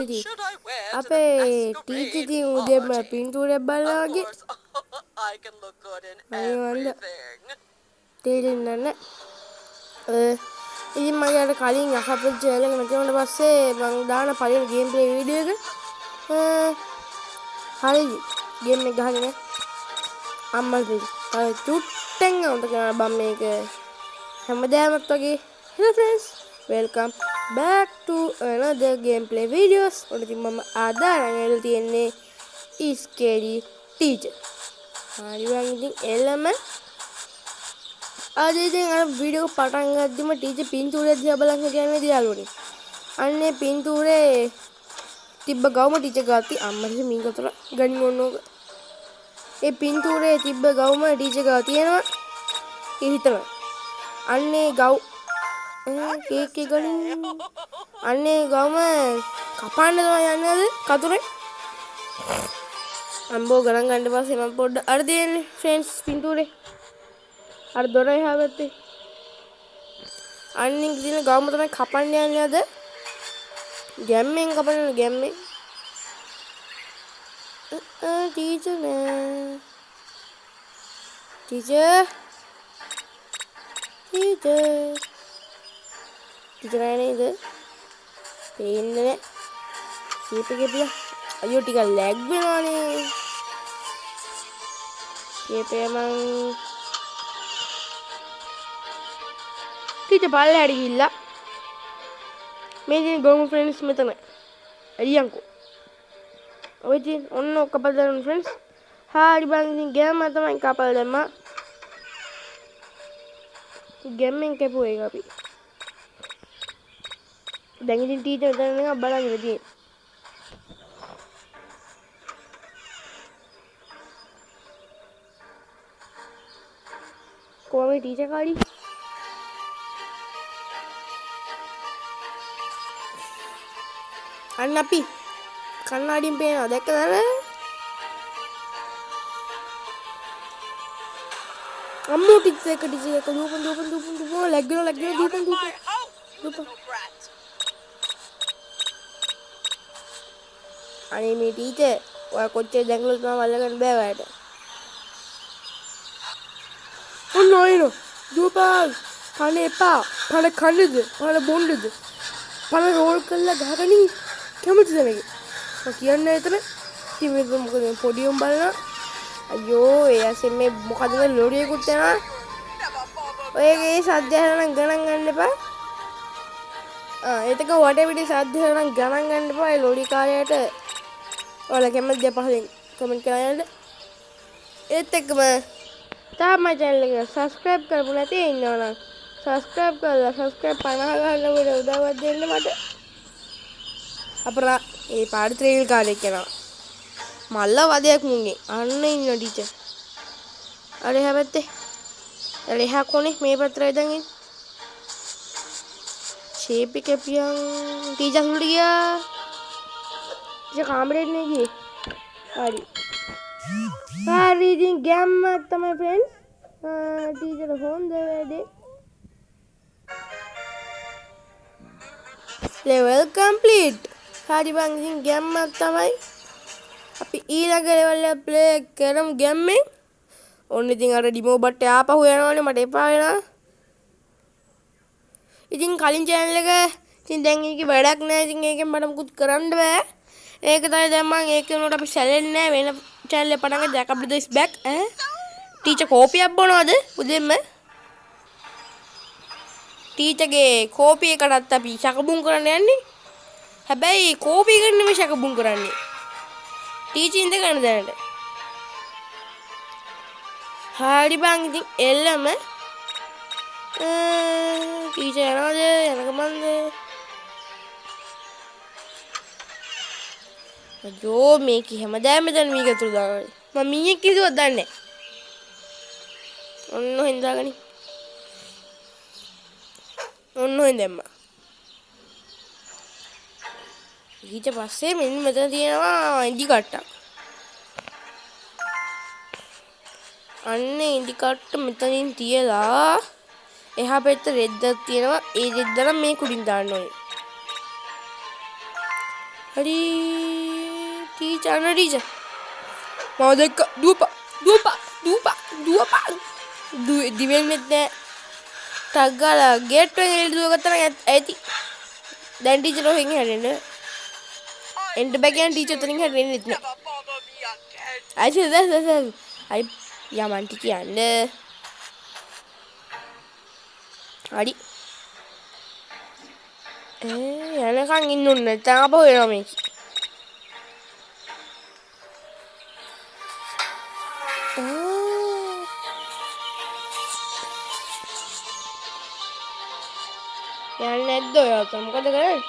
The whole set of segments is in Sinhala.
ඉතින් අපේ ටීචර් ඉතින් උදේම පින්තූරයක් බලලා වගේ අනිවාර්ය තේරෙන්නේ නැහැ. ඉතින් මම යාට කලින් අහපු චැනල් එක නැති වුණාට පස්සේ මම දාන පළවෙනි ගේම් ප්ලේ වීඩියෝ එක හරි ගේම් එක ගහගෙන අම්මල් දෙයි. තව චුට්ටෙන් අමතක කරනවා බම් මේක හැමදාමත් වගේ. Hello friends, welcome back to another gameplay videos. ඔන්න ඉතින් මම ආදාරන් ඇවිල්ලා තියෙන්නේ scary teacher. හරි වань ඉතින් එළම අද ඉතින් අර වීඩියෝ පටන් ගද්දිම ටීචර් පින්තූරය දිහා බලන් හිටියනේ දියාලුවනේ. අන්නේ පින්තූරේ තිබ්බ ගවම ටීචර් ගාති අම්මට මින් ගතර ගනින් ඕනෝක. ඒ පින්තූරේ තිබ්බ ගවම ටීචර් ගාව තියෙනවා. ඒ හිතනවා. අන්නේ ගව් කේක් එක ගලින් අන්නේ ගවම කපන්න තමයි යන්නේ කතුරේ. අම්බෝ ගණන් ගන්න පස්සේ මම පොඩ්ඩ අර දෙන්නේ ෆ්‍රෙන්ඩ්ස් පින්තූරේ. අර දොර එහා පැත්තේ. අන්නේ දින ගවම තමයි කපන්න යන්නේ අද. ගැම්මෙන් කපන්න ගැම්මෙන්. ටීචර් නෑ. ටීචර් නේද? පේන්නේ නෑ. කීප එක පියා. අයියෝ ටික ලැග් වෙනවානේ. කීපේ මං ටීචර් පල්ලෙහාට ගිහිල්ලා මේ දින ගොමු ෆ්‍රෙන්ඩ්ස් මෙතන. එළියන්කෝ. ඔය ඉතින් ඔන්න කපල් දාන්න ෆ්‍රෙන්ඩ්ස්. හරි බං ඉතින් ගෑම තමයි කපල් දැම්මා. ගැම්මෙන් කැපුවා ඒක අපි. දැන් ඉතින් ටීචර් මෙතන එක බලන් ඉඳී. කොහොමද ටීචර් කාඩි? අන්න අපි කන්නාඩියෙන් පේනවා දැක්කද? අම්මෝ ටීචර් එක දුපන් ලැග් වෙනවා දුපන්. අනේ මේ ටීචර් ඔයා කොච්චර දැකලා තමයි අල්ලගන්න බෑ ඔයාට. ඔන්න ඔයනෝ දුපන් කන්න එපා. පණ කන්නද? පණ බොන්නද? පණ රෝල් කරලා ගහගනින් කැමතිද මේක? මම කියන්නේ එතන ඉතින් මේක මොකද පොඩි උන් බලනවා. අයියෝ එයාසෙ මේ මොකද ලොරියෙකුත් යනවා. ඔයගේ සද්දය නම් ගණන් ගන්න එපා. එතක වටේ පිටි සද්දය නම් ගණන් ගන්න එපා. ඒ ලොරි කාර්යයට ඔයාලා කැමතිද පහලින් කමෙන්ට් කරන්න. ඒත් එක්කම තාම මගේ channel එක subscribe කරපු නැති ඉන්නවනම් subscribe කරලා subscribe 50 ගන්න උදව්වක් දෙන්න මට. අපරා ඒ පාඩි ත්‍රිවිල් කාර්යයක් කරනවා. මල්ල වදයක් මුන්නේ අන්න ඉන්න ටීචර්. අර එහා පැත්තේ. අර එහා කොනේ මේ පැත්තට ඉඳන් ඉන්න. ෂේප් එක පියන් ටීචර් හුල්ට ගියා. ටීචර් කාමරේට නේ ගියේ. හරි. හරි ඉතින් ගැම්මක් තමයි ෆ්‍රෙන්ඩ්ස්. ටීචර් හොඳ වැඩේ. level complete. හරි බං ඉතින් ගැම්මක් තමයි. අපි ඊළඟ ලෙවල් එක ප්ලේ කරමු ගැම්මෙන්. ඔන්න ඉතින් අර ඩිමෝ බට්ටේ ආපහු යනවනේ මට එපා වෙනවා. ඉතින් කලින් channel එක ඉතින් දැන් ඒකේ වැඩක් නැහැ. ඉතින් ඒකෙන් මට මුකුත් කරන්න බෑ. ඒක තමයි දැන් මම ඒක උනට අපි සැලෙන්නේ නැහැ. වෙන channel එක පටන් ගත්තා. ජැකබ් ද ඉස් බෑක්. ටීචර් කෝපියක් බොනවද උදෙන්ම? ටීචර්ගේ කෝපි එකටත් අපි ශකබුම් කරන්න යන්නේ. හැබැයි කෝපි එකට නෙමෙයි ශකබුම් කරන්නේ. ටීචර් ඉඳ ගන්න දැනට. හරි බං ඉතින් එල්ලම ටීචර් යනවද යනකමන්ද? අයියෝ මේක හැමදාම මෙතන මීගතුරු දාගන්න. මම මීයක් කිව්වද දන්නේ නැහැ. ඔන්න හින්දාගනි. ඔන්න හින්දෙම්මා. ඊට පස්සේ මෙන්න මෙතන තියෙනවා ඉදි කට්ටක්. අන්න ඉදි කට්ට මෙතනින් තියලා එහා පැත්තේ රෙද්දක් තියෙනවා. ඒ රෙද්ද නම් මේ කුඩින් දාන්න ඕනේ. හරි ටීචර් අනේ ටීචර් මම දැක්ක දුවපා දිවෙන්නෙත් නෑ ටක් ගාලා ගේට් එකෙන් එළියට දුවගත්තා නම් ඇති දැන් ටීචර් ඔහෙන් හැරෙන්න එන්න බෑ කියන ටීචර් තනින් හැරෙන්නෙත් නෑ අයිසෙ අයි යමන්ටි කියන්නේ හරි යනකන් ඉන්න ඕනේ නැත්නම් අපෝ වෙනවා මේක යන්නේ නැද්ද ඔය අත මොකද කරන්නේ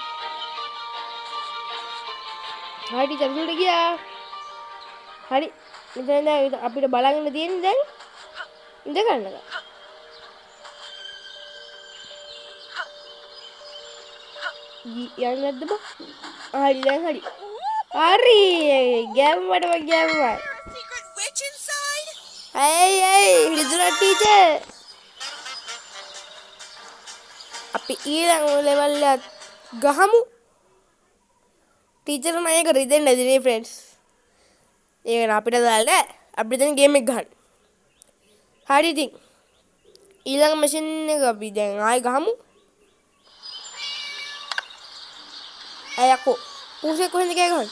හරි චන්දුට ගියා හරි මෙතන දැන් අපිට බලන්න තියෙන්නේ දැන් ඉඳ ගන්නක යන්නේ නැද්ද බා හරි දැන් හරි ගැම්මට ගැම්මයි hey ලිදුරා ටීචර් අපි ඊළඟ ලෙවල් එක ගහමු ටීචර් මම රිදෙන්නේ නැති නේ ෆ්‍රෙන්ඩ්ස් ඒක න අපිට දාලා අපිට දැන් ගේම් එක ගහන්න හරි ඉතින් ඊළඟ මැෂින් එක අපි දැන් ආයෙ ගහමු අයකෝ පූසේ කොහෙන්ද ගෑ ගහන්නේ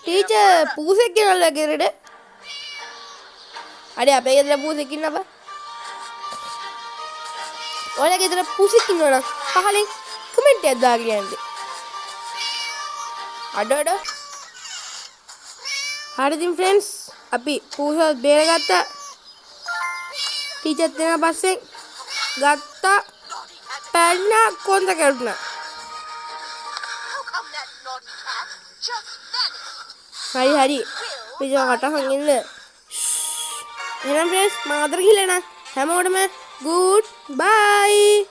ටීචර් පූසෙක් ගෙනල්ලා ගෙරට හරි අපේ ගෙදර පූසෙක් ඉන්න බා ඔයාලා ගෙදර පූසෙක් ඉන්නවනම් පහලින් කමෙන්ට් එකක් දාගෙන යන්න අඩ හරි ඉතින් ෆ්‍රෙන්ඩ්ස් අපි පූසත් බේරගත්තා ටීචර් දෙනා පස්සෙන් ගත්තා පැන්න කොන්ද කැඩුනා හරි පිටව කටහන් ඉන්න එහෙනම් ෆ්‍රෙන්ඩ්ස් මම අතර ගිහලා යනවා හැමෝටම good bye